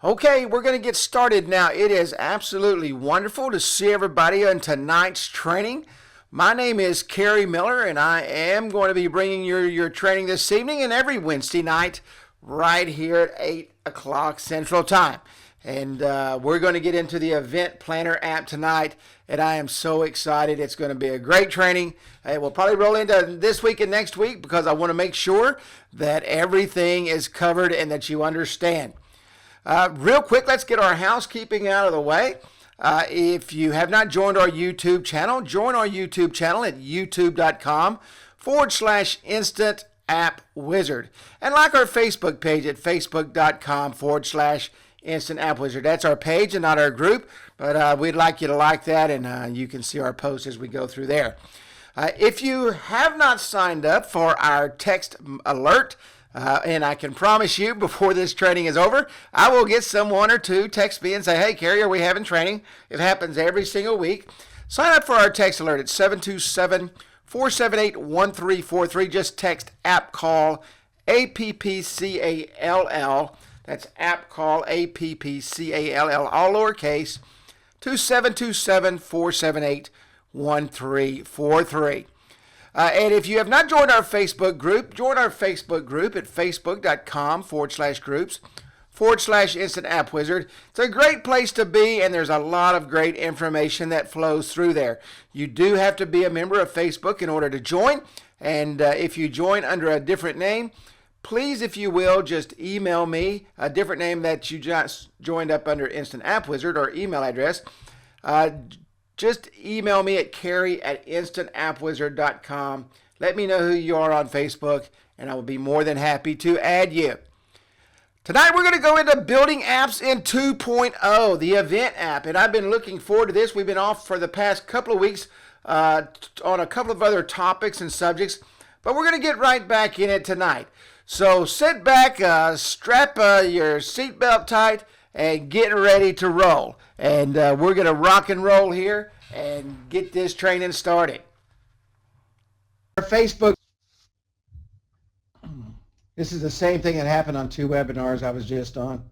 Okay, we're going to get started now. It is absolutely wonderful to see everybody on tonight's training. My name is Kerry Miller, and I am going to be bringing your training this evening and every Wednesday night right here at 8 o'clock Central Time. And we're going to get into the Event Planner app tonight, and I am so excited. It's going to be a great training. It will probably roll into this week and next week because I want to make sure that everything is covered and that you understand. Real quick, let's get our housekeeping out of the way. If you have not joined our YouTube channel, join our YouTube channel at youtube.com/Instant App Wizard. And like our Facebook page at facebook.com/Instant App Wizard. That's our page and not our group, but we'd like you to like that, and you can see our posts as we go through there. If you have not signed up for our text alert, and I can promise you before this training is over, I will get someone or two text me and say, hey, Kerry, are we having training? It happens every single week. Sign up for our text alert at 727-478-1343. Just text app call, APPCALL. That's app call, APPCALL, all lowercase, to 727-478-1343. And if you have not joined our Facebook group, join our Facebook group at facebook.com/groups/Instant App Wizard. It's a great place to be, and there's a lot of great information that flows through there. You do have to be a member of Facebook in order to join, and if you join under a different name, please, if you will, just email me a different name that you just joined up under Instant App Wizard or email address. Just email me at kerry@instantappwizard.com. Let me know who you are on Facebook, and I will be more than happy to add you. Tonight we're going to go into building apps in 2.0, the event app, and I've been looking forward to this. We've been off for the past couple of weeks on a couple of other topics and subjects, but we're going to get right back in it tonight. So sit back, strap your seatbelt tight, and get ready to roll. And we're going to rock and roll here and get this training started. Our Facebook. This is the same thing that happened on two webinars I was just on.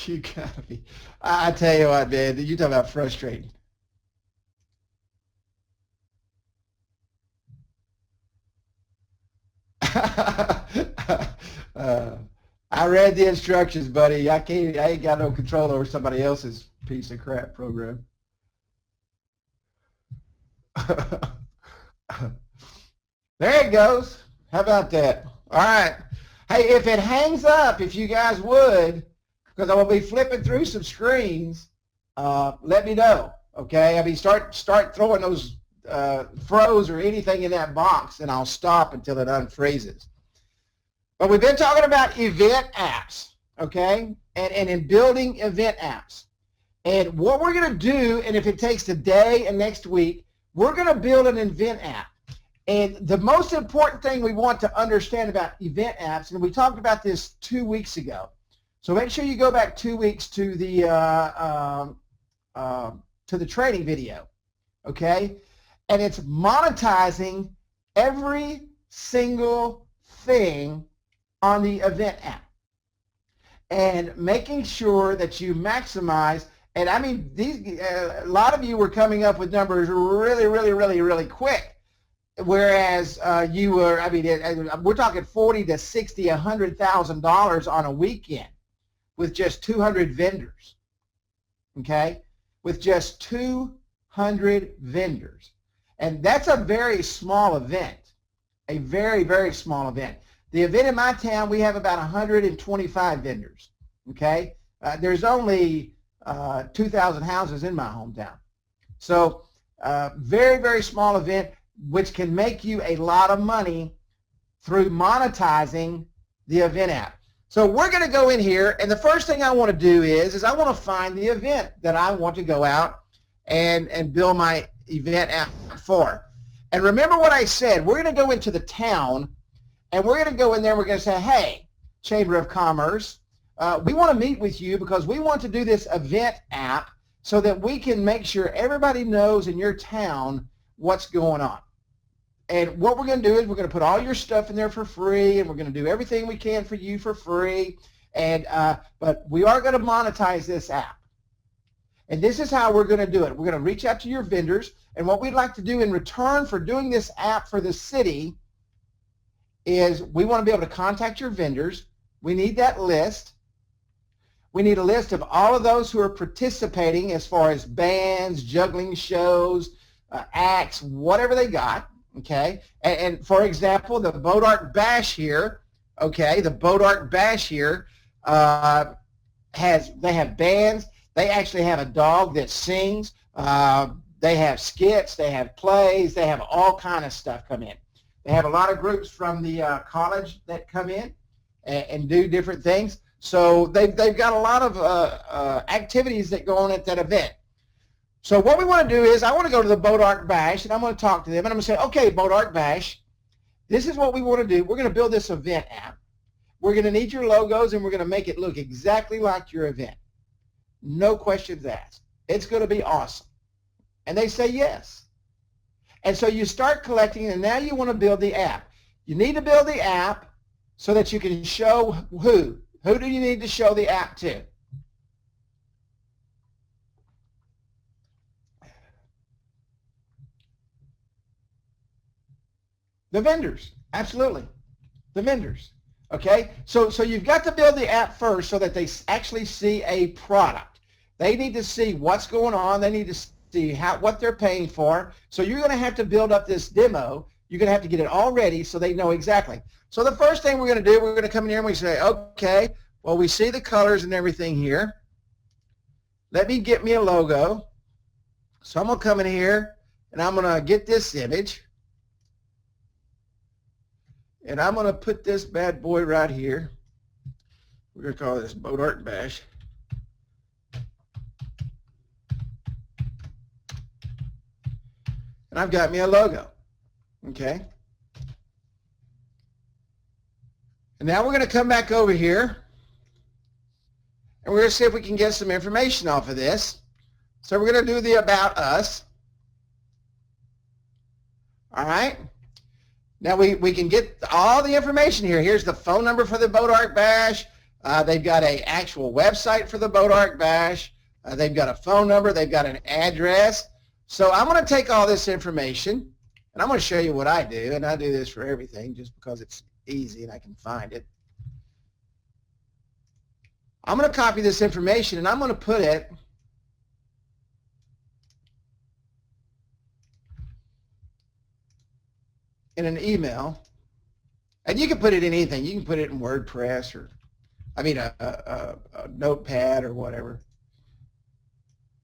You gotta be. I tell you what, man, you talk about frustrating. I read the instructions, buddy. I ain't got no control over somebody else's piece of crap program. There it goes. How about that? All right. Hey, if it hangs up, if you guys would, because I will be flipping through some screens, let me know. Okay? I mean, start throwing those froze or anything in that box, and I'll stop until it unfreezes. But we've been talking about event apps, okay, and in building event apps. And what we're going to do, and if it takes today and next week, we're going to build an event app. And the most important thing we want to understand about event apps, and we talked about this 2 weeks ago, so make sure you go back 2 weeks to the training video, okay? And it's monetizing every single thing on the event app and making sure that you maximize. And I mean, a lot of you were coming up with numbers really quick, whereas you were, I mean, we're talking $40,000 to $60,000, $100,000 on a weekend with just 200 vendors, okay? With just 200 vendors. And that's a very small event, a very small event. The event in my town, we have about 125 vendors, okay? There's only 2,000 houses in my hometown. So very small event, which can make you a lot of money through monetizing the event app. So we're going to go in here, and the first thing I want to do is I want to find the event that I want to go out and build my event app for. And remember what I said, we're going to go into the town, and we're going to go in there and we're going to say, hey, Chamber of Commerce, we want to meet with you because we want to do this event app so that we can make sure everybody knows in your town what's going on. And what we're going to do is we're going to put all your stuff in there for free, and we're going to do everything we can for you for free. And but we are going to monetize this app. And this is how we're going to do it. We're going to reach out to your vendors, and what we'd like to do in return for doing this app for the city is we want to be able to contact your vendors. We need that list. We need a list of all of those who are participating as far as bands, juggling shows, acts, whatever they got, okay? And for example, the Boat Art Bash here, okay, the Boat Art Bash here they have bands. They actually have a dog that sings. They have skits. They have plays. They have all kind of stuff come in. They have a lot of groups from the college that come in and do different things. So they've got a lot of activities that go on at that event. So what we want to do is I want to go to the Boat Art Bash, and I'm going to talk to them, and I'm going to say, okay, Boat Art Bash, this is what we want to do. We're going to build this event app. We're going to need your logos, and we're going to make it look exactly like your event. No questions asked. It's going to be awesome. And they say yes. And so you start collecting, and now you want to build the app. You need to build the app so that you can show who. Who do you need to show the app to? The vendors. Absolutely. The vendors. Okay? So you've got to build the app first so that they actually see a product. They need to see what's going on. They need to see what they're paying for. So you're going to have to build up this demo. You're going to have to get it all ready so they know exactly. So the first thing we're going to do, we're going to come in here and we say, okay, well, we see the colors and everything here. Let me get me a logo. So I'm going to come in here and I'm going to get this image. And I'm going to put this bad boy right here. We're going to call this Boat Art Bash. And I've got me a logo. Okay. And now we're going to come back over here. And we're going to see if we can get some information off of this. So we're going to do the About Us. All right. Now we can get all the information here. Here's the phone number for the Boat Art Bash. They've got an actual website for the Boat Art Bash. They've got a phone number. They've got an address. So I'm going to take all this information, and I'm going to show you what I do. And I do this for everything just because it's easy and I can find it. I'm going to copy this information, and I'm going to put it in an email. And you can put it in anything. You can put it in WordPress or, a notepad or whatever.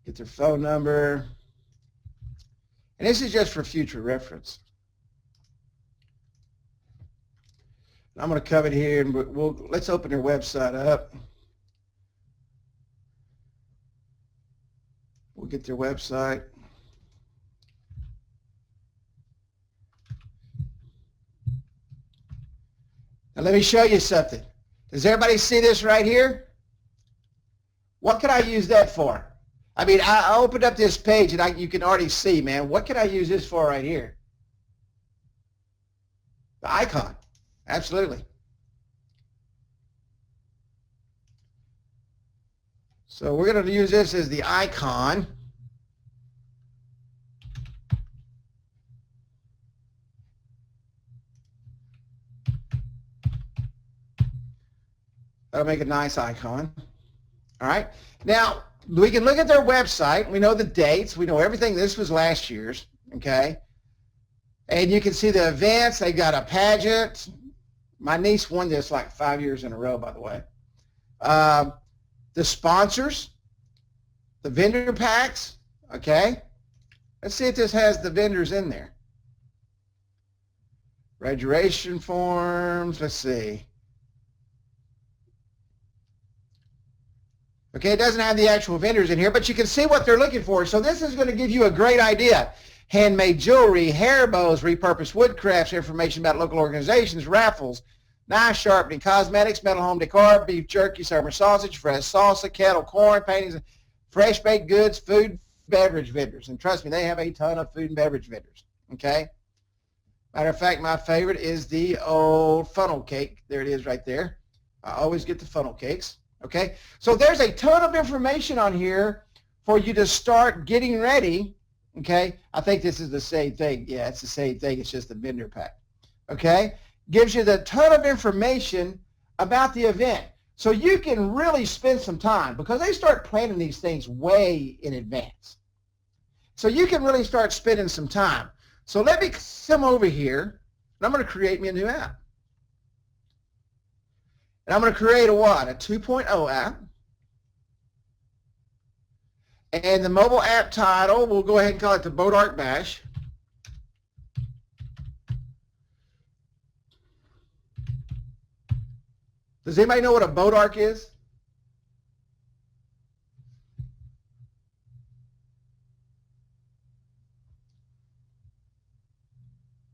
Get their phone number. And this is just for future reference. I'm going to come in here and let's open their website up. We'll get their website. Now let me show you something. Does everybody see this right here? What can I use that for? I opened up this page and you can already see, man, what can I use this for right here? The icon. Absolutely. So we're going to use this as the icon. That'll make a nice icon. All right. Now, we can look at their website. We know the dates. We know everything. This was last year's. Okay. And you can see the events. They got a pageant. My niece won this like 5 years in a row, by the way. The sponsors, the vendor packs. Okay. Let's see if this has the vendors in there. Graduation forms. Let's see. Okay, it doesn't have the actual vendors in here, but you can see what they're looking for. So this is going to give you a great idea. Handmade jewelry, hair bows, repurposed wood crafts, information about local organizations, raffles, knife sharpening, cosmetics, metal home decor, beef jerky, summer sausage, fresh salsa, kettle corn, paintings, fresh baked goods, food, beverage vendors. And trust me, they have a ton of food and beverage vendors. Okay? Matter of fact, my favorite is the old funnel cake. There it is right there. I always get the funnel cakes. Okay, so there's a ton of information on here for you to start getting ready. Okay, I think this is the same thing. Yeah, it's the same thing. It's just a vendor pack. Okay, gives you the ton of information about the event. So you can really spend some time because they start planning these things way in advance. So you can really start spending some time. So let me come over here, and I'm going to create me a new app. And I'm going to create a what? A 2.0 app. And the mobile app title, we'll go ahead and call it the Bodark Bash. Does anybody know what a Bodark is?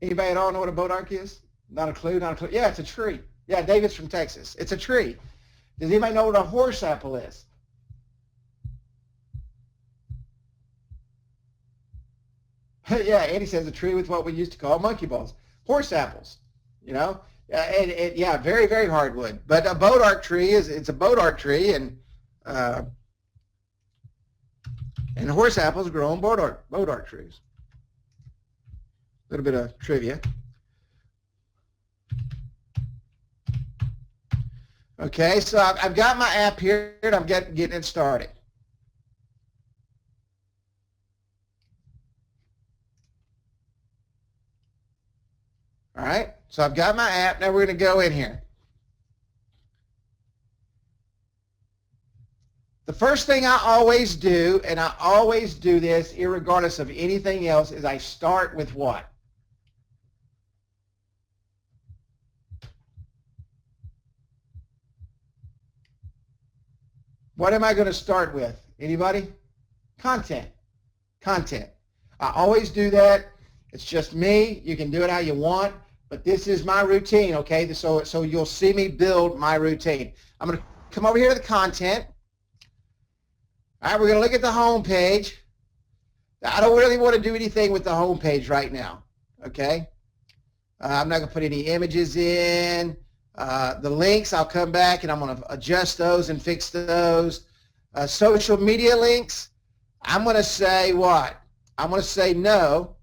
Anybody at all know what a Bodark is? Not a clue, not a clue. Yeah, it's a tree. Yeah, David's from Texas. It's a tree. Does anybody know what a horse apple is? Yeah, Andy says a tree with what we used to call monkey balls. Horse apples, you know? Yeah, very, very hardwood. But a Bodark tree it's a Bodark tree, and horse apples grow on Bodark trees. A little bit of trivia. Okay, so I've got my app here, and I'm getting it started. All right, so I've got my app. Now we're going to go in here. The first thing I always do, and I always do this irregardless of anything else, is I start with what? What am I going to start with? Anybody? Content. Content. I always do that. It's just me. You can do it how you want, but this is my routine, okay? So you'll see me build my routine. I'm going to come over here to the content. All right, we're going to look at the home page. I don't really want to do anything with the home page right now, okay? I'm not going to put any images in. The links, I'll come back and I'm going to adjust those and fix those. Social media links, I'm going to say what? I'm going to say no.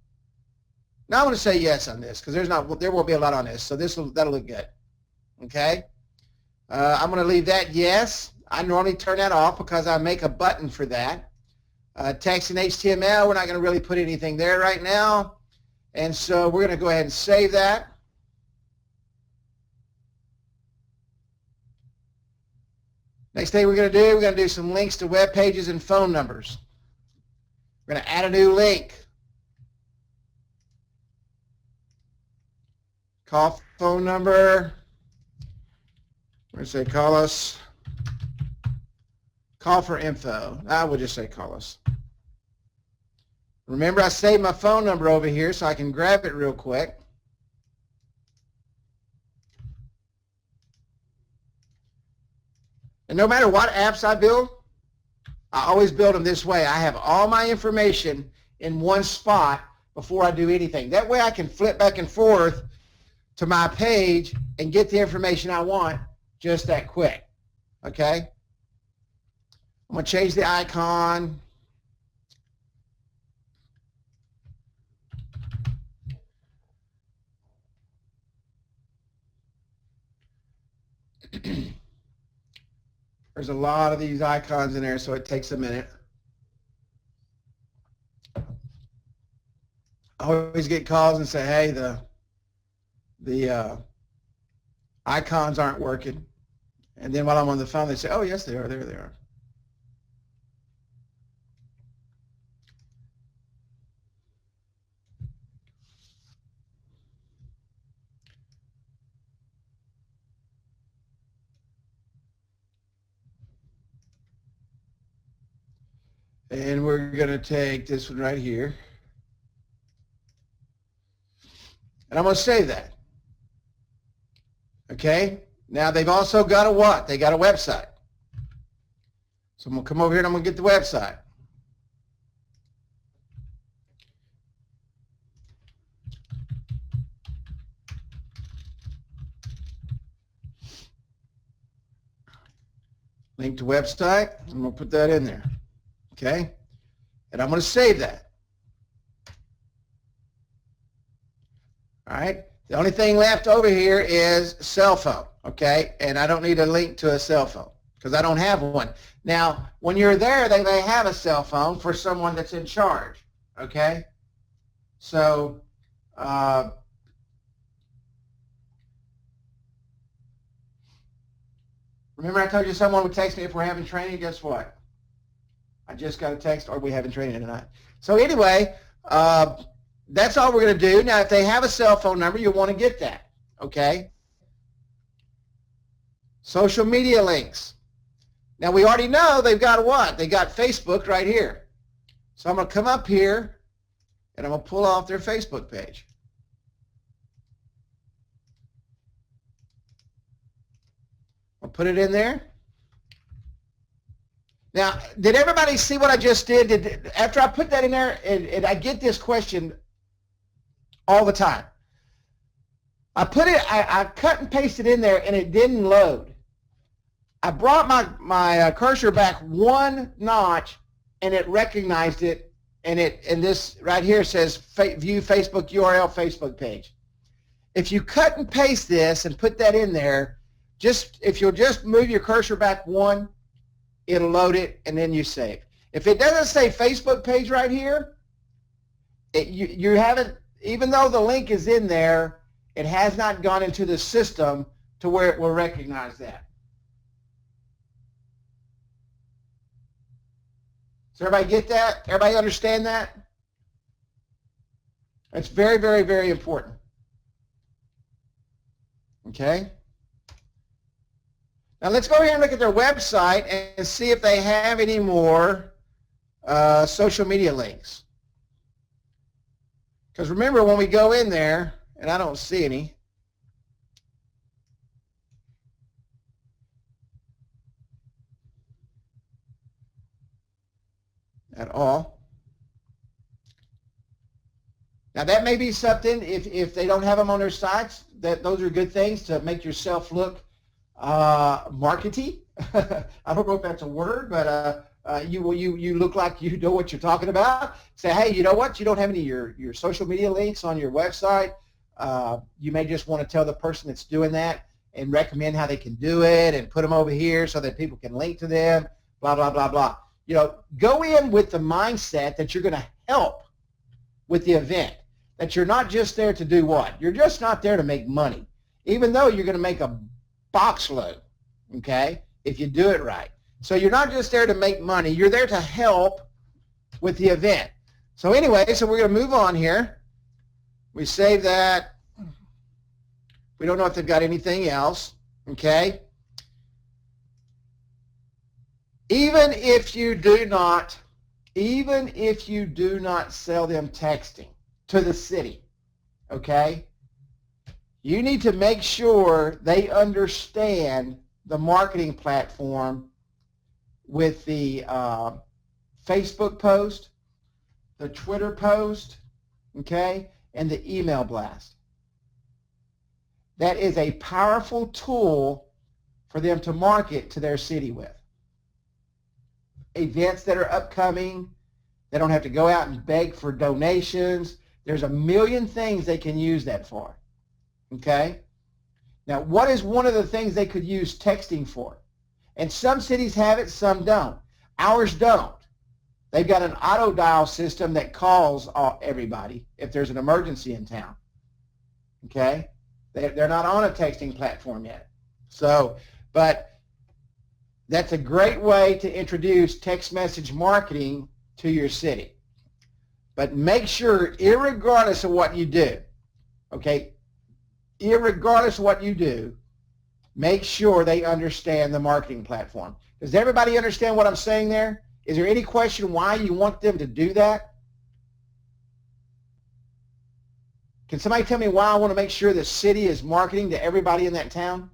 Now I'm going to say yes on this because there won't be a lot on this, so that'll look good. Okay. I'm going to leave that yes. I normally turn that off because I make a button for that. Text and HTML, we're not going to really put anything there right now, and so we're going to go ahead and save that. Next thing we're going to do some links to web pages and phone numbers. We're going to add a new link. Call phone number. We're going to say call us. Call for info. I will just say call us. Remember, I saved my phone number over here so I can grab it real quick. And no matter what apps I build, I always build them this way. I have all my information in one spot before I do anything. That way I can flip back and forth to my page and get the information I want just that quick. Okay? I'm going to change the icon. There's a lot of these icons in there, so it takes a minute. I always get calls and say, hey, the icons aren't working. And then while I'm on the phone, they say, oh, yes, they are. There they are. And we're going to take this one right here. And I'm going to save that. Okay? Now they've also got a what? They got a website. So I'm going to come over here and I'm going to get the website. Link to website. I'm going to put that in there. Okay? And I'm going to save that. All right? The only thing left over here is cell phone. Okay? And I don't need a link to a cell phone because I don't have one. Now, when you're there, they may have a cell phone for someone that's in charge. Okay? So, remember I told you someone would text me if we're having training? Guess what? I just got a text, are we having training tonight? So anyway, that's all we're going to do. Now, if they have a cell phone number, you'll want to get that. Okay? Social media links. Now, we already know they've got what? They got Facebook right here. So I'm going to come up here, and I'm going to pull off their Facebook page. I'll put it in there. Now, did everybody see what I just did? After I put that in there, and I get this question all the time. I cut and pasted in there, and it didn't load. I brought my cursor back one notch, and it recognized it, and this right here says view Facebook URL Facebook page. If you cut and paste this and put that in there, if you'll just move your cursor back one, it'll load it, and then you save. If it doesn't say Facebook page right here, you haven't, even though the link is in there, it has not gone into the system to where it will recognize that. Does everybody get that? Everybody understand that? That's very, very, very important. Okay? Now let's go ahead and look at their website and see if they have any more social media links. Because remember, when we go in there, and I don't see any, at all. Now that may be something, if they don't have them on their sites, those are good things to make yourself look markety. I don't know if that's a word, but you look like you know what you're talking about. Say, hey, you know what? You don't have any of your social media links on your website. You may just want to tell the person that's doing that and recommend how they can do it and put them over here so that people can link to them, blah, blah, blah, blah. You know, go in with the mindset that you're going to help with the event, that you're not just there to do what? You're just not there to make money, even though you're going to make a box load, okay, if you do it right. So you're not just there to make money, you're there to help with the event. So anyway, so we're going to move on here. We save that. We don't know if they've got anything else, okay. Even if you do not sell them texting to the city, okay, you need to make sure they understand the marketing platform with the Facebook post, the Twitter post, okay, and the email blast. That is a powerful tool for them to market to their city with. Events that are upcoming, they don't have to go out and beg for donations. There's a million things they can use that for. Okay? Now, what is one of the things they could use texting for? And some cities have it, some don't. Ours don't. They've got an auto dial system that calls everybody if there's an emergency in town. Okay? They're not on a texting platform yet. So, but that's a great way to introduce text message marketing to your city. But make sure, irregardless of what you do, okay, irregardless of what you do, make sure they understand the marketing platform. Does everybody understand what I'm saying there? Is there any question why you want them to do that? Can somebody tell me why I want to make sure the city is marketing to everybody in that town?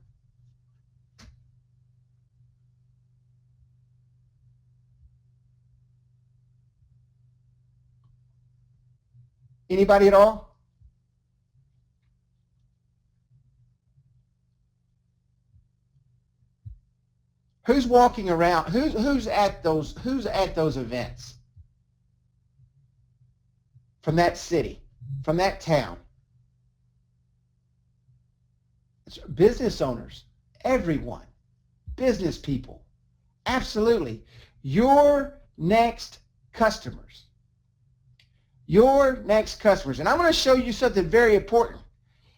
Anybody at all? Who's walking around? Who's at those events from that city, from that town? It's business owners, everyone, business people. Absolutely. Your next customers. Your next customers. And I'm going to show you something very important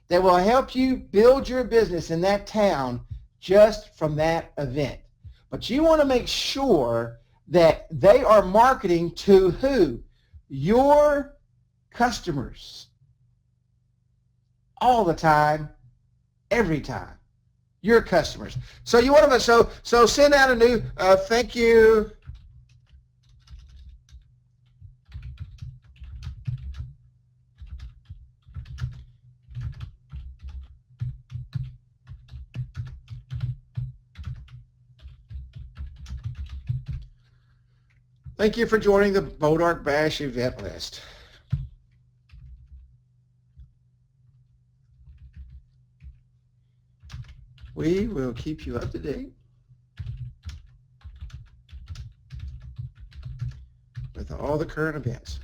that will help you build your business in that town just from that event. But you want to make sure that they are marketing to who? Your customers. All the time, every time. Your customers. So you want to so send out a new thank you. Thank you for joining the Bodark Bash event list. We will keep you up to date with all the current events.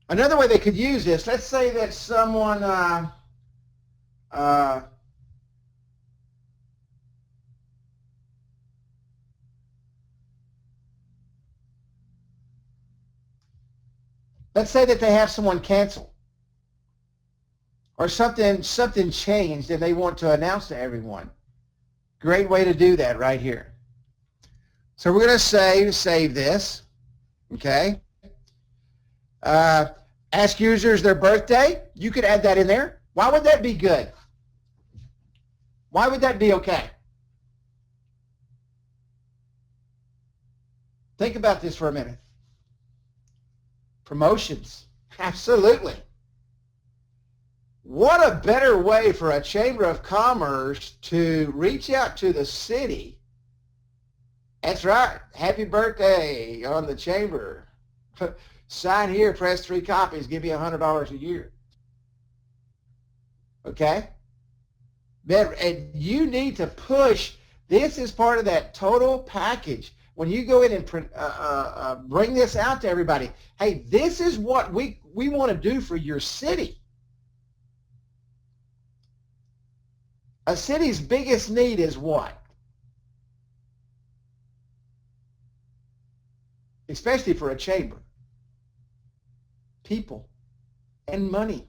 Another way they could use this, let's say that someone let's say that they have someone cancel or something changed and they want to announce to everyone. Great way to do that right here. So we're going to save this, okay? Ask users their birthday. You could add that in there. Why would that be good? Why would that be okay? Think about this for a minute. Promotions. Absolutely. What a better way for a Chamber of Commerce to reach out to the city. That's right. Happy birthday on the Chamber. Sign here, press 3 copies, give you $100 a year. Okay? And you need to push. This is part of that total package. When you go in and bring this out to everybody, hey, this is what we want to do for your city. A city's biggest need is what? Especially for a chamber. People and money.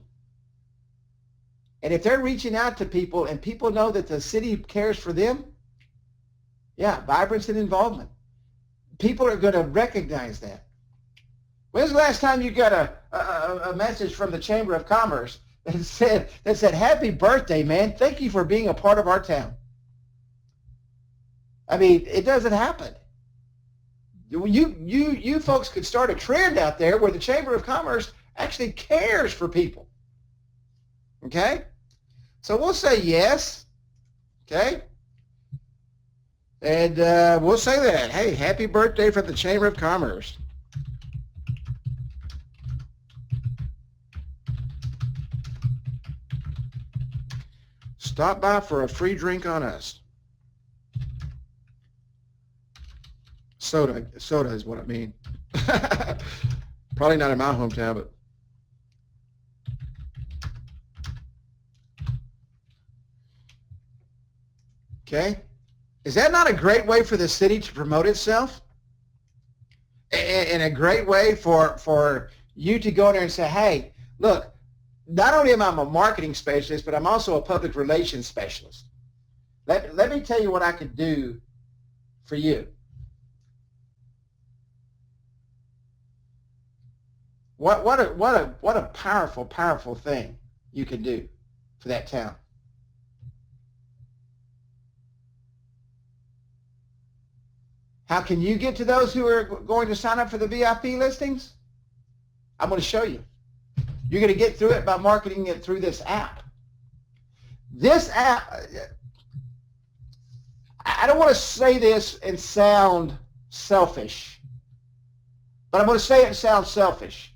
And if they're reaching out to people and people know that the city cares for them, yeah, vibrance and involvement. People are going to recognize that. When's the last time you got a message from the Chamber of Commerce that said, happy birthday, man. Thank you for being a part of our town. I mean, it doesn't happen. You folks could start a trend out there where the Chamber of Commerce actually cares for people. Okay? So we'll say yes. Okay? And we'll say that. Hey, happy birthday from the Chamber of Commerce. Stop by for a free drink on us. Soda is what I mean. Probably not in my hometown, but okay. Is that not a great way for the city to promote itself? And a great way for you to go there and say, hey, look, not only am I a marketing specialist, but I'm also a public relations specialist. Let me tell you what I could do for you. What a powerful thing you can do for that town. How can you get to those who are going to sign up for the VIP listings? I'm going to show you. You're going to get through it by marketing it through this app. This app, I don't want to say this and sound selfish, but I'm going to say it and sound selfish.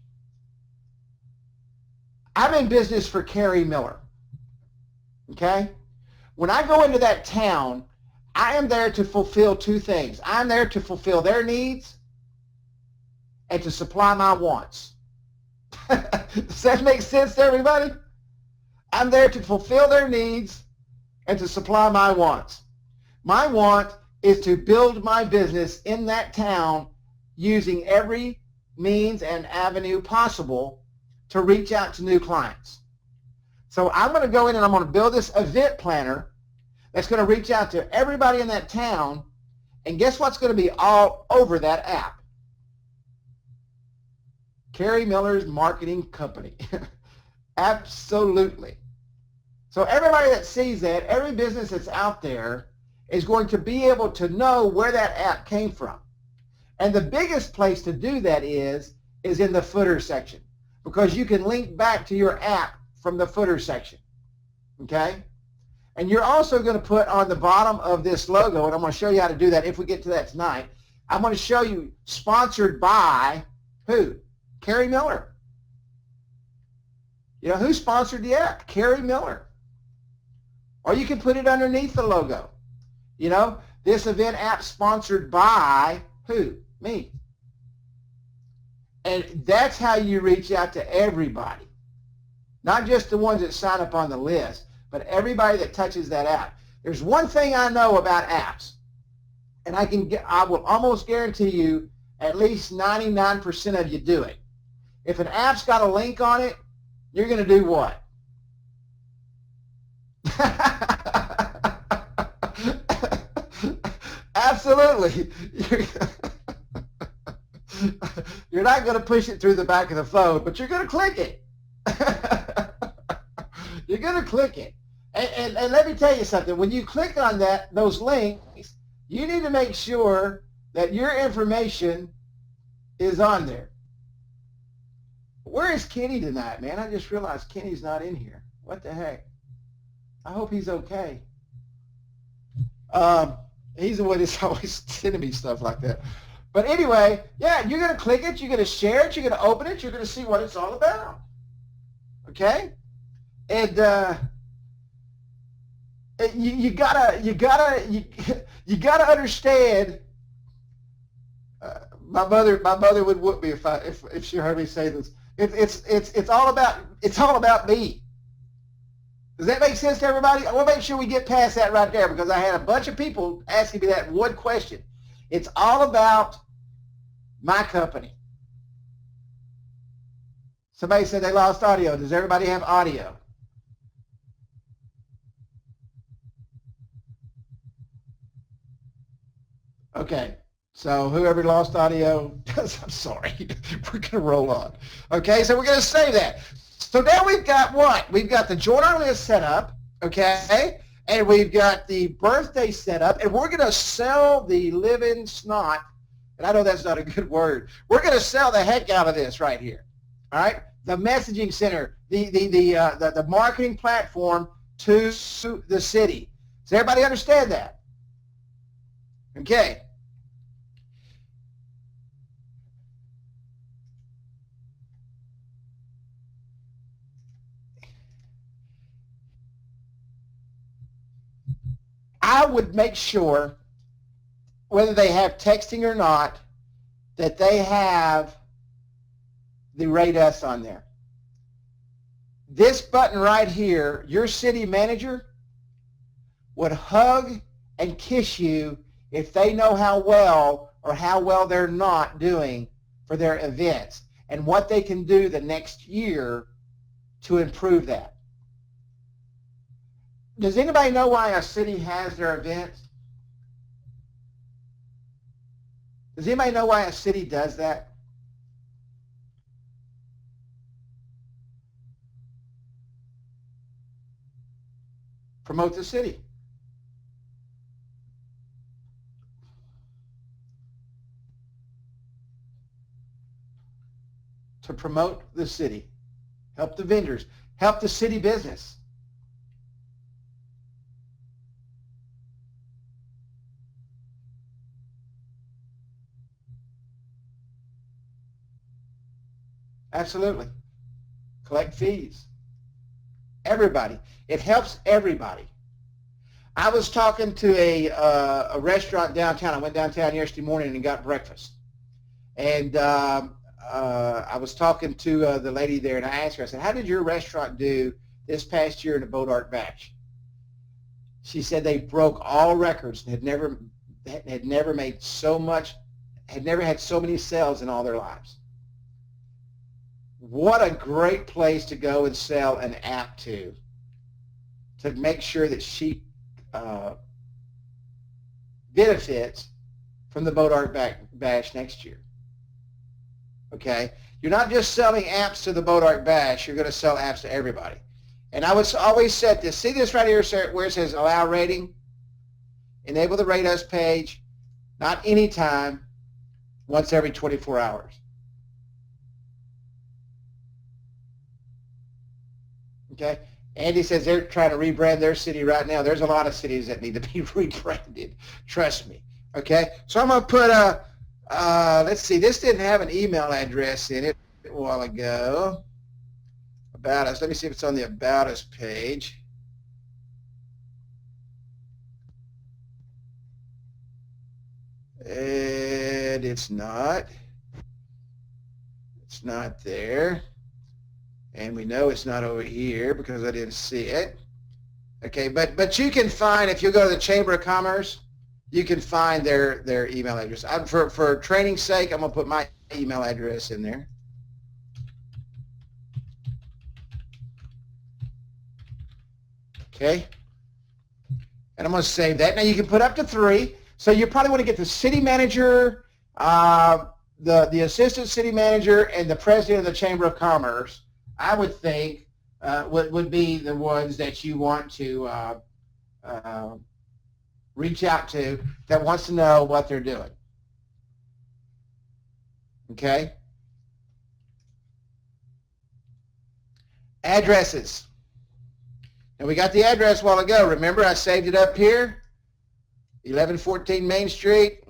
I'm in business for Kerry Miller. Okay? When I go into that town, I am there to fulfill two things. I'm there to fulfill their needs and to supply my wants. Does that make sense to everybody? I'm there to fulfill their needs and to supply my wants. My want is to build my business in that town using every means and avenue possible to reach out to new clients. So I'm going to go in and I'm going to build this event planner that's going to reach out to everybody in that town, and guess what's going to be all over that app? Carrie Miller's marketing company. Absolutely. So everybody that sees that, every business that's out there is going to be able to know where that app came from. And the biggest place to do that is in the footer section, because you can link back to your app from the footer section. Okay? And you're also going to put on the bottom of this logo, and I'm going to show you how to do that if we get to that tonight. I'm going to show you sponsored by who? Carrie Miller. You know, who sponsored the app? Carrie Miller. Or you can put it underneath the logo. You know, this event app sponsored by who? Me. And that's how you reach out to everybody. Not just the ones that sign up on the list, but everybody that touches that app. There's one thing I know about apps, and I will almost guarantee you at least 99% of you do it. If an app's got a link on it, you're going to do what? Absolutely. You're not going to push it through the back of the phone, but you're going to click it. You're going to click it. And let me tell you something. When you click on those links, you need to make sure that your information is on there. Where is Kenny tonight, man? I just realized Kenny's not in here. What the heck? I hope he's okay. He's the one that's always sending me stuff like that. But anyway, yeah, you're going to click it, you're going to share it, you're going to open it, you're going to see what it's all about. Okay? And you gotta understand. My mother would whoop me if she heard me say this. It's all about me. Does that make sense to everybody? I want to make sure we get past that right there, because I had a bunch of people asking me that one question. It's all about my company. Somebody said they lost audio. Does everybody have audio? Okay. So whoever lost audio, I'm sorry. We're going to roll on. Okay, so we're going to save that. So now we've got what? We've got the join our list set up, okay? And we've got the birthday set up, and we're going to sell the living snot. And I know that's not a good word. We're going to sell the heck out of this right here, all right? The messaging center, the marketing platform to the city. Does everybody understand that? Okay. I would make sure, whether they have texting or not, that they have the Rate Us on there. This button right here, your city manager would hug and kiss you if they know how well or how well they're not doing for their events and what they can do the next year to improve that. Does anybody know why a city has their events? Does anybody know why a city does that? Promote the city. To promote the city. Help the vendors. Help the city business. Absolutely. Collect fees. Everybody. It helps everybody. I was talking to a restaurant downtown. I went downtown yesterday morning and got breakfast. And I was talking to the lady there, and I asked her, I said, how did your restaurant do this past year in the Boat Arc Bash? She said they broke all records and had never made so much, had never had so many sales in all their lives. What a great place to go and sell an app to make sure that she benefits from the Boat Arc Bash next year. Okay? You're not just selling apps to the Boat Arc Bash, you're going to sell apps to everybody. And I would always set this. See this right here where it says allow rating? Enable the rate us page, not anytime, once every 24 hours. Okay? Andy says they're trying to rebrand their city right now. There's a lot of cities that need to be rebranded. Trust me. Okay? So I'm going to put let's see, this didn't have an email address in it a while ago. About Us. Let me see if it's on the About Us page. And it's not. It's not there. And we know it's not over here because I didn't see it. Okay, but you can find, if you go to the Chamber of Commerce, you can find their email address. For training's sake, I'm going to put my email address in there. Okay, and I'm going to save that. Now you can put up to 3. So you probably want to get the city manager, the assistant city manager, and the president of the Chamber of Commerce. I would think would be the ones that you want to reach out to that wants to know what they're doing. Okay. Addresses. And we got the address a while ago. Remember, I saved it up here, 1114 Main Street.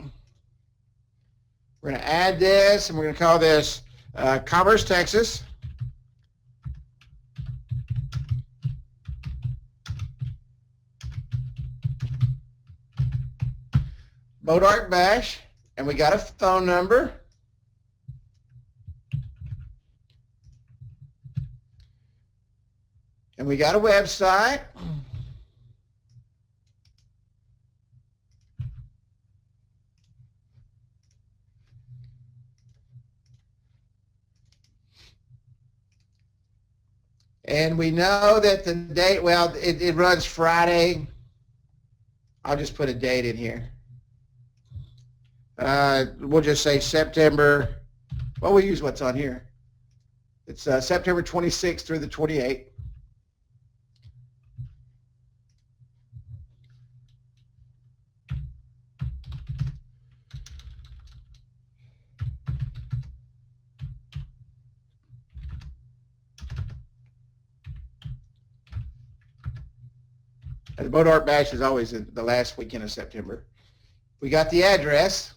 We're going to add this, and we're going to call this Commerce, Texas. Boat Arc Bash, and we got a phone number. And we got a website. And we know that the date, well, it runs Friday. I'll just put a date in here. We'll just say September, well, we'll use what's on here. It's September 26th through the 28th. And the Boat Arc Bash is always in the last weekend of September. We got the address.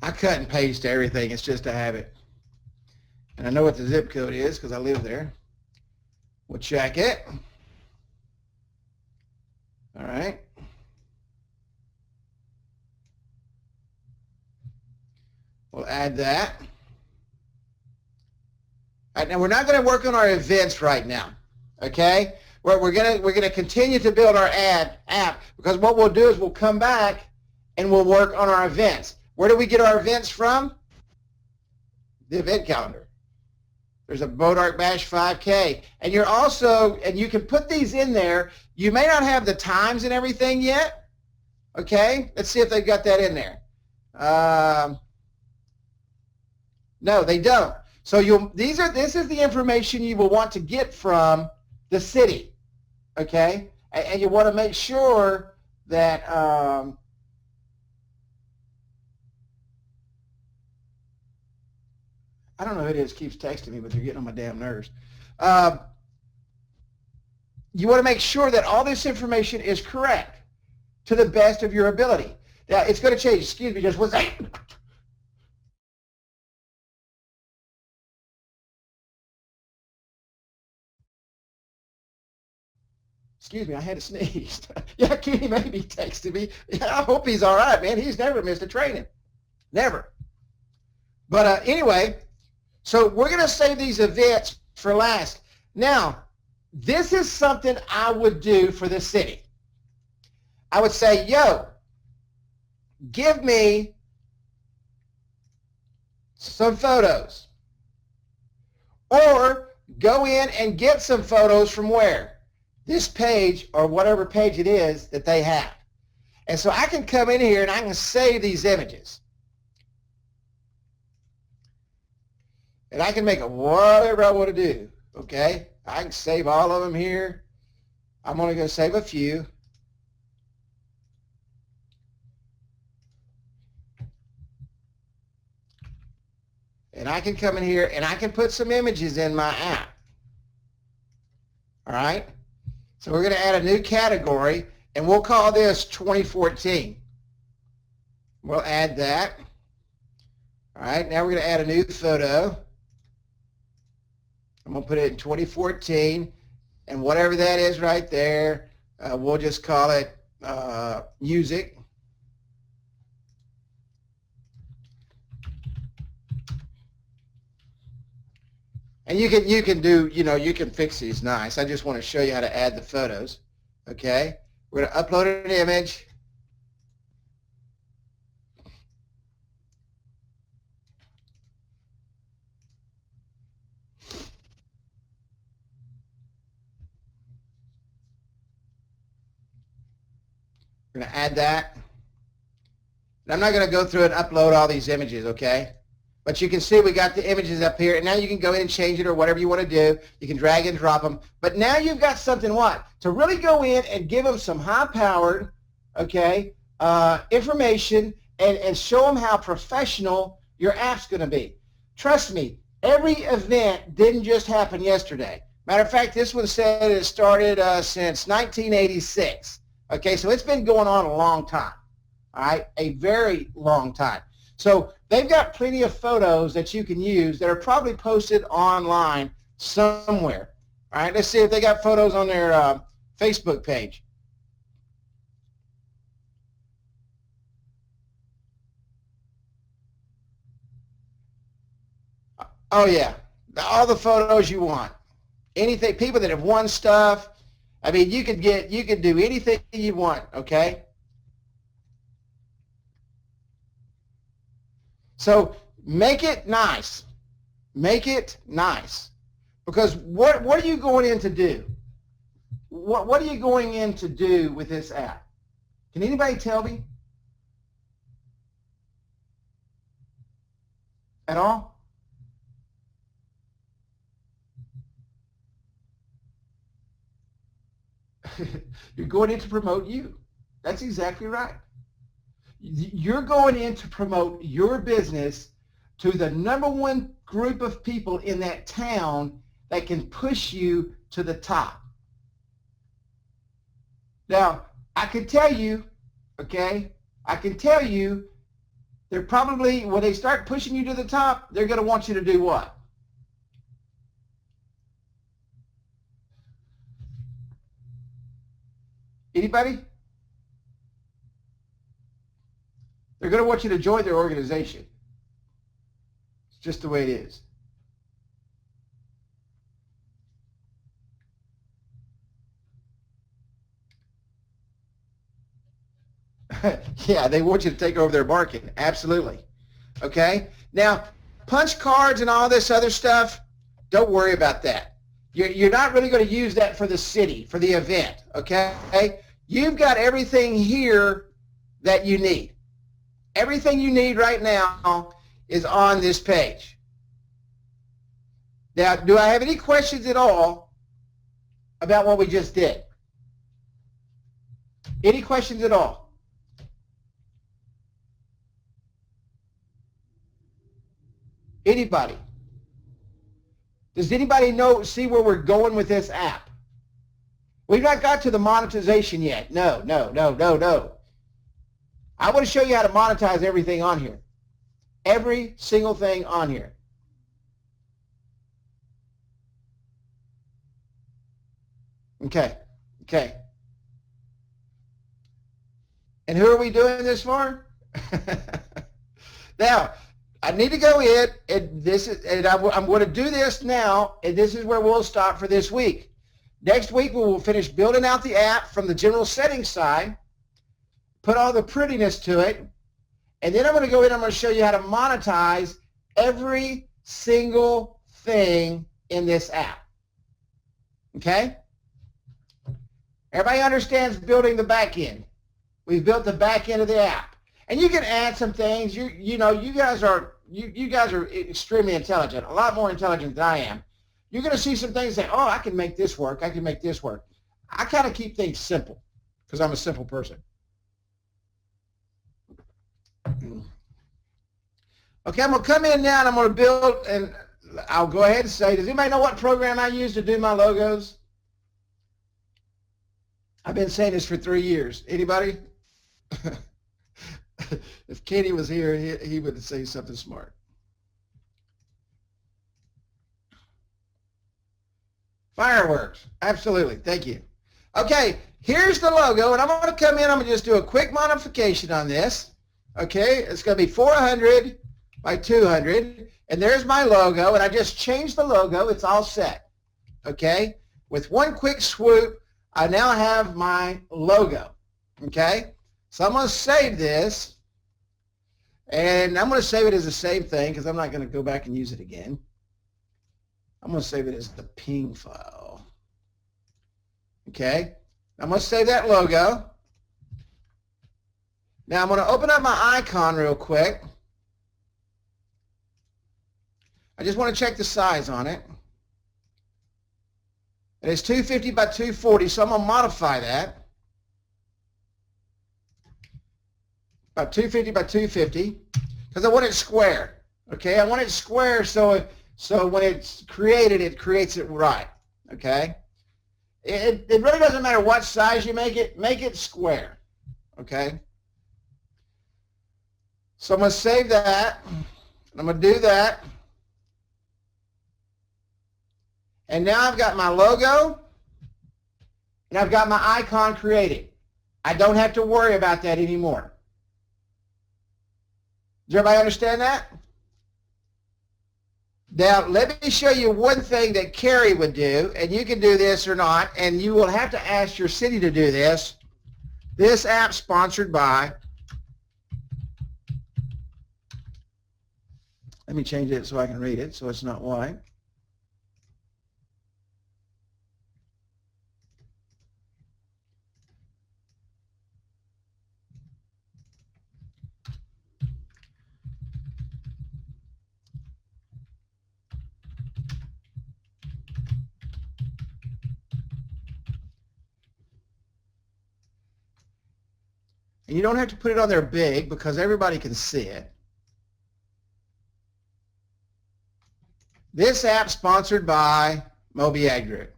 I cut and paste everything. It's just a habit. And I know what the zip code is because I live there. We'll check it. All right. We'll add that. All right, now we're not going to work on our events right now. Okay? We're gonna continue to build our app because what we'll do is we'll come back and we'll work on our events. Where do we get our events from? The event calendar. There's a Boat Arc Bash 5K. And you're also, and you can put these in there. You may not have the times and everything yet. Okay? Let's see if they've got that in there. No, they don't. So this is the information you will want to get from the city. Okay? And you want to make sure that I don't know who it is keeps texting me, but they're getting on my damn nerves. you want to make sure that all this information is correct to the best of your ability. Now, it's going to change. Excuse me, just one second. Excuse me, I had to sneeze. Yeah, Kenny maybe texted me. Yeah, I hope he's all right, man. He's never missed a training. Never. But anyway, so we're going to save these events for last. Now, this is something I would do for the city. I would say, yo, give me some photos. Or go in and get some photos from where? This page or whatever page it is that they have. And so I can come in here and I can save these images. And I can make it whatever I want to do, okay? I can save all of them here. I'm only going to save a few. And I can come in here and I can put some images in my app. All right? So we're going to add a new category, and we'll call this 2014. We'll add that. All right, now we're going to add a new photo. I'm going to put it in 2014, and whatever that is right there, we'll just call it music. And you can do, you can fix these nice. I just want to show you how to add the photos. Okay, we're going to upload an image. We're going to add that. And I'm not going to go through and upload all these images, okay? But you can see we got the images up here, and now you can go in and change it or whatever you want to do. You can drag and drop them. But now you've got something what? To really go in and give them some high-powered, okay, information and show them how professional your app's going to be. Trust me, every event didn't just happen yesterday. Matter of fact, this one said it started since 1986. Okay, so it's been going on a long time. All right, a very long time. So they've got plenty of photos that you can use that are probably posted online somewhere. All right, let's see if they got photos on their Facebook page. Oh yeah, all the photos you want. Anything, people that have won stuff. I mean, you could do anything you want, okay? So make it nice. Make it nice. Because what are you going in to do? What are you going in to do with this app? Can anybody tell me? At all? You're going in to promote you. That's exactly right. You're going in to promote your business to the #1 group of people in that town that can push you to the top. Now, I can tell you, okay, I can tell you, they're probably, when they start pushing you to the top, they're going to want you to do what? Anybody? They're going to want you to join their organization. It's just the way it is. Yeah, they want you to take over their market. Absolutely. Okay? Now, punch cards and all this other stuff, don't worry about that. You're not really going to use that for the city, for the event. Okay? You've got everything here that you need. Everything you need right now is on this page. Now, do I have any questions at all about what we just did? Any questions at all? Anybody? Does anybody see where we're going with this app? We've not got to the monetization yet. No, no, no, no, no. I want to show you how to monetize everything on here. Every single thing on here. Okay, okay. And who are we doing this for? Now, I need to go in, and I'm going to do this now, and this is where we'll stop for this week. Next week, we will finish building out the app from the general settings side, put all the prettiness to it, and then I'm going to go in and I'm going to show you how to monetize every single thing in this app. Okay? Everybody understands building the back end. We've built the back end of the app. And you can add some things. You guys are extremely intelligent, a lot more intelligent than I am. You're going to see some things that, oh, I can make this work. I can make this work. I kind of keep things simple because I'm a simple person. Okay, I'm going to come in now and I'm going to build, and I'll go ahead and say, does anybody know what program I use to do my logos? I've been saying this for 3 years. Anybody? If Katie was here, he would say something smart. Fireworks. Absolutely. Thank you. Okay, here's the logo, and I'm going to come in. I'm going to just do a quick modification on this. Okay, it's going to be 400 by 200, and there's my logo, and I just changed the logo. It's all set. Okay, with one quick swoop, I now have my logo. Okay, so I'm going to save this, and I'm going to save it as the same thing because I'm not going to go back and use it again. I'm going to save it as the ping file. Okay, I'm going to save that logo. Now I'm going to open up my icon real quick. I just want to check the size on it. And it's 250 by 240, so I'm going to modify that. About 250 by 250, because I want it square. Okay, I want it square so when it's created, it creates it right. Okay, it really doesn't matter what size you make it square. Okay, so I'm going to save that, and I'm going to do that. And now I've got my logo, and I've got my icon created. I don't have to worry about that anymore. Does everybody understand that? Now, let me show you one thing that Carrie would do, and you can do this or not, and you will have to ask your city to do this. This app sponsored by, let me change it so I can read it so it's not white. And you don't have to put it on there big because everybody can see it. This app sponsored by Moby Ag Group.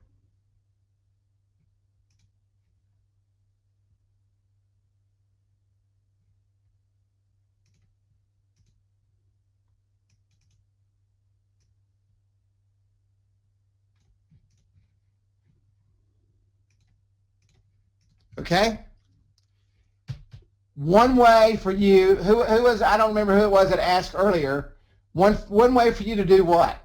Okay? One way for you, who was, I don't remember who it was that asked earlier, one way for you to do what?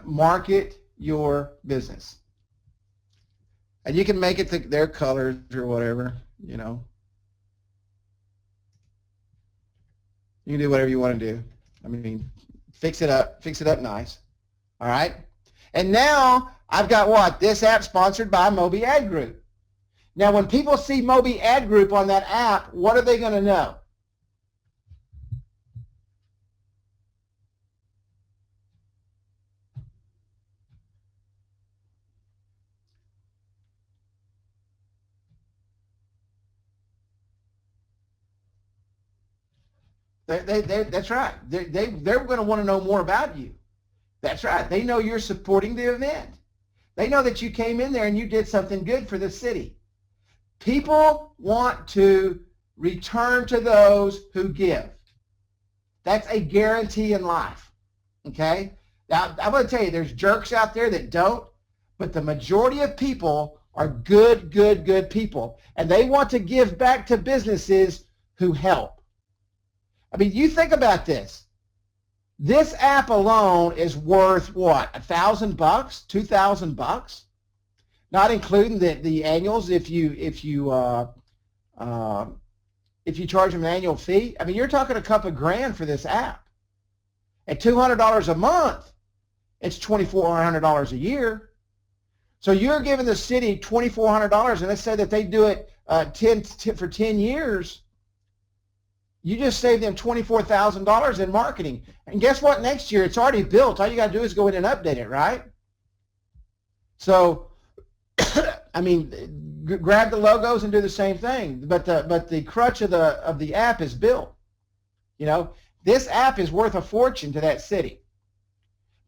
Market your business. And you can make it their colors or whatever, you know. You can do whatever you want to do. I mean, fix it up nice. All right? And now I've got what? This app sponsored by Moby Ag Group. Now when people see Moby Ag Group on that app, what are they going to know? That's right. They're going to want to know more about you. That's right. They know you're supporting the event. They know that you came in there and you did something good for the city. People want to return to those who give. That's a guarantee in life. Okay? Now, I'm going to tell you, there's jerks out there that don't, but the majority of people are good people. And they want to give back to businesses who help. I mean, you think about this. This app alone is worth what? $1,000, $2,000, not including the annuals. If you charge them an annual fee, I mean, you're talking a couple of grand for this app. At $200 a month, it's $2,400 a year. So you're giving the city $2,400, and let's say that they do it for 10 years. You just saved them $24,000 in marketing. And guess what? Next year, it's already built. All you got to do is go in and update it, right? So, I mean, grab the logos and do the same thing. But the crutch of the app is built. You know, this app is worth a fortune to that city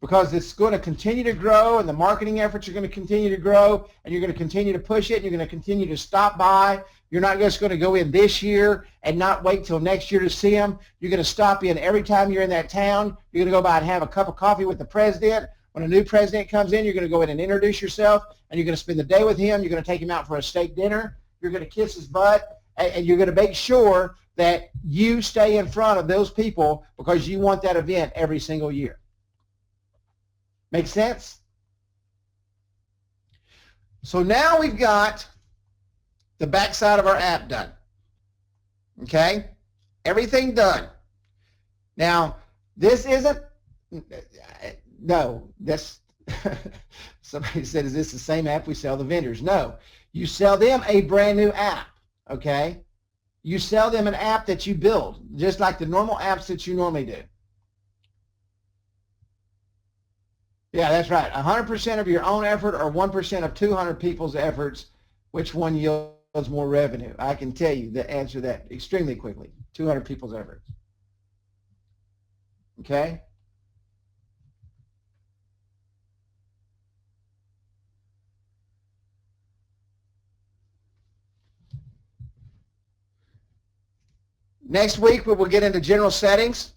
because it's going to continue to grow, and the marketing efforts are going to continue to grow, and you're going to continue to push it, and you're going to continue to stop by. You're not just going to go in this year and not wait till next year to see them. You're going to stop in every time you're in that town. You're going to go by and have a cup of coffee with the president. When a new president comes in, you're going to go in and introduce yourself, and you're going to spend the day with him. You're going to take him out for a steak dinner. You're going to kiss his butt, and you're going to make sure that you stay in front of those people because you want that event every single year. Make sense? So now we've got the backside of our app done. Okay? Everything done. Now, this isn't, no, this, somebody said, is this the same app we sell the vendors? No. You sell them a brand new app. Okay? You sell them an app that you build, just like the normal apps that you normally do. Yeah, that's right. 100% of your own effort or 1% of 200 people's efforts, which one yields more revenue? I can tell you the answer to that extremely quickly. 200 people's efforts. Okay? Next week, we will get into general settings.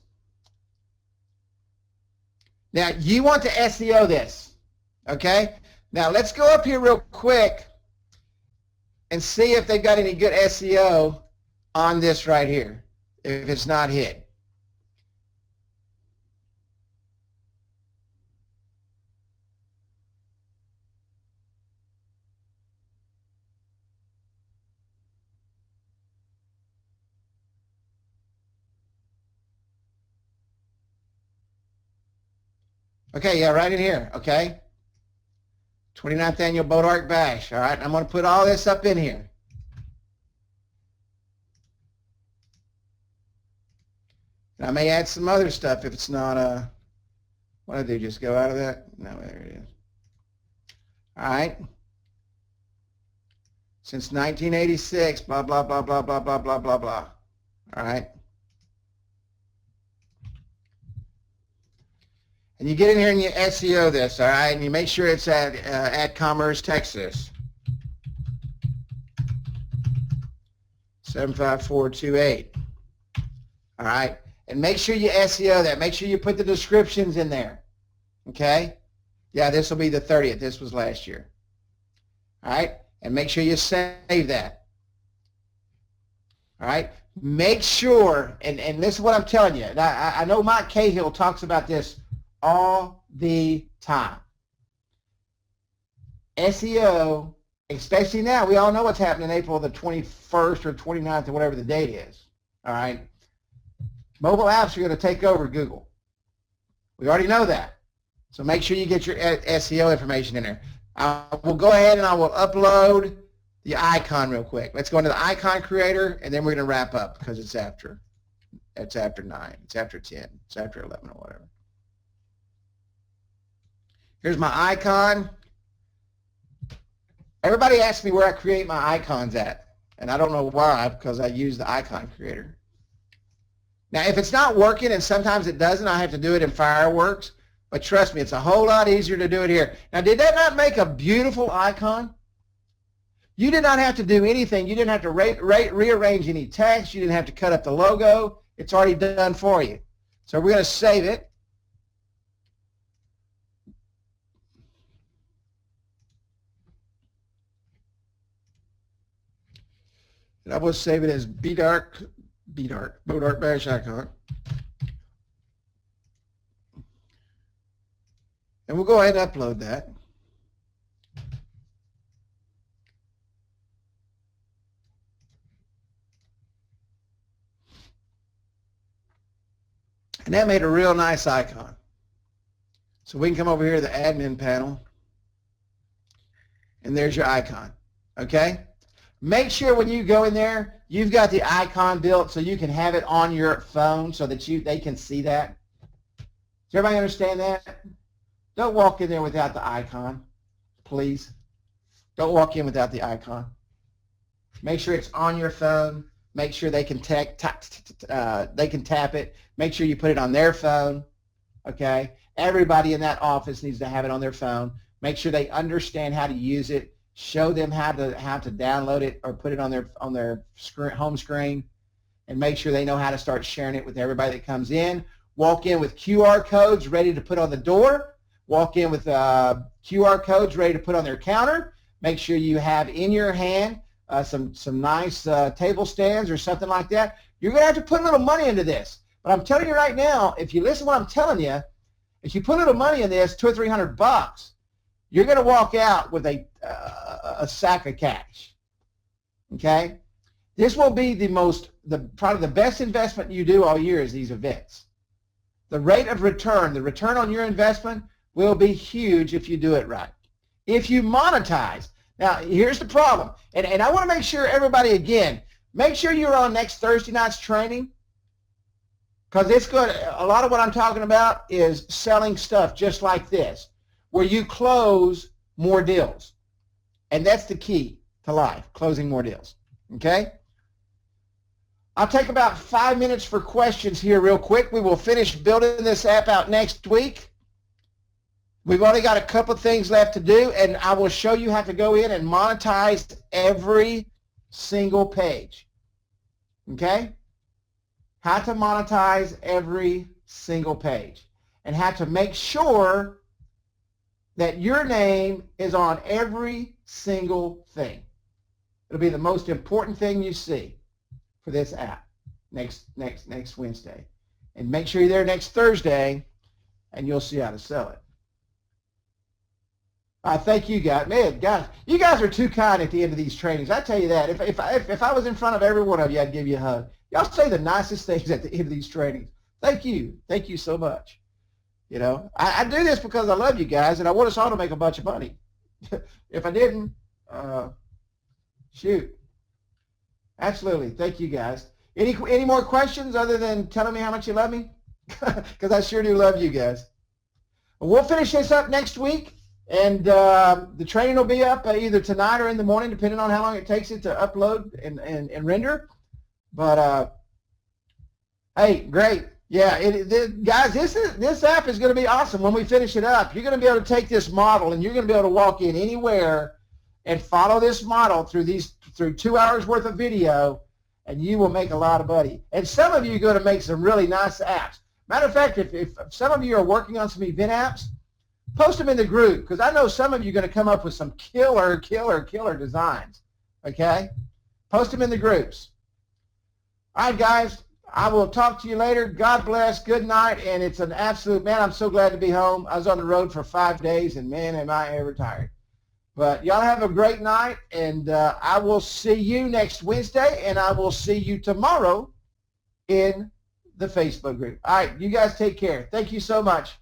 Now, you want to SEO this, okay? Now, let's go up here real quick and see if they've got any good SEO on this right here, if it's not hit. Okay, yeah, right in here, okay? 29th Annual Boat Arc Bash, all right? I'm going to put all this up in here. And I may add some other stuff if it's not, what did I do, just go out of that? No, there it is. All right. Since 1986, blah, blah, blah, blah, blah, blah, blah, blah, blah. All right. And you get in here and you SEO this, all right, and you make sure it's at Commerce, Texas. 75428. All right, and make sure you SEO that. Make sure you put the descriptions in there. Okay? Yeah, this will be the 30th. This was last year. All right, and make sure you save that. All right, make sure, and this is what I'm telling you. I know Mike Cahill talks about this all the time. SEO, especially now, we all know what's happening April the 21st or 29th or whatever the date is. All right. Mobile apps are going to take over Google. We already know that. So make sure you get your SEO information in there. I will go ahead and I will upload the icon real quick. Let's go into the icon creator, and then we're going to wrap up because it's after 9, it's after 10, it's after 11 or whatever. Here's my icon. Everybody asks me where I create my icons at, and I don't know why, because I use the icon creator. Now, if it's not working, and sometimes it doesn't, I have to do it in Fireworks, But trust me, it's a whole lot easier to do it here. Now, did that not make a beautiful icon? You did not have to do anything. You didn't have to rearrange any text. You didn't have to cut up the logo. It's already done for you. So we're going to save it. And I will save it as Bodark Bash icon. And we'll go ahead and upload that. And that made a real nice icon. So we can come over here to the admin panel. And there's your icon. Okay? Make sure when you go in there, you've got the icon built so you can have it on your phone so that they can see that. Does everybody understand that? Don't walk in there without the icon, please. Don't walk in without the icon. Make sure it's on your phone. Make sure they can tap it. Make sure you put it on their phone. Okay? Everybody in that office needs to have it on their phone. Make sure they understand how to use it. Show them how to download it or put it on their home screen, and make sure they know how to start sharing it with everybody that comes in. Walk in with QR codes ready to put on the door. Walk in with QR codes ready to put on their counter. Make sure you have in your hand some nice table stands or something like that. You're going to have to put a little money into this. But I'm telling you right now, if you listen to what I'm telling you, if you put a little money in this, $200 or $300, you're going to walk out with a sack of cash. Okay? This will be probably the best investment you do all year is these events. The rate of return, the return on your investment will be huge if you do it right. If you monetize. Now, here's the problem. And I want to make sure everybody, again, make sure you're on next Thursday night's training, because it's good. A lot of what I'm talking about is selling stuff just like this, where you close more deals. And that's the key to life, closing more deals. Okay? I'll take about 5 minutes for questions here real quick. We will finish building this app out next week. We've only got a couple of things left to do, and I will show you how to go in and monetize every single page. Okay? How to monetize every single page, and how to make sure that your name is on every single thing. It'll be the most important thing you see for this app next Wednesday. And make sure you're there next Thursday, and you'll see how to sell it. Thank you guys. Man, guys, you guys are too kind at the end of these trainings. I tell you that. If I was in front of every one of you, I'd give you a hug. Y'all say the nicest things at the end of these trainings. Thank you. Thank you so much. You know, I do this because I love you guys, and I want us all to make a bunch of money. If I didn't, shoot. Absolutely. Thank you guys. Any more questions other than telling me how much you love me? Because I sure do love you guys. We'll finish this up next week. And the training will be up either tonight or in the morning, depending on how long it takes it to upload and render. But hey, great. Yeah, guys, this app is going to be awesome when we finish it up. You're going to be able to take this model, and you're going to be able to walk in anywhere and follow this model through 2 hours worth of video, and you will make a lot of money. And some of you are going to make some really nice apps. Matter of fact, if some of you are working on some event apps, post them in the group, because I know some of you are going to come up with some killer designs. Okay? Post them in the groups. All right, guys. I will talk to you later. God bless. Good night. And it's an absolute, man, I'm so glad to be home. I was on the road for 5 days, and man, am I ever tired. But y'all have a great night, and I will see you next Wednesday, and I will see you tomorrow in the Facebook group. All right, you guys take care. Thank you so much.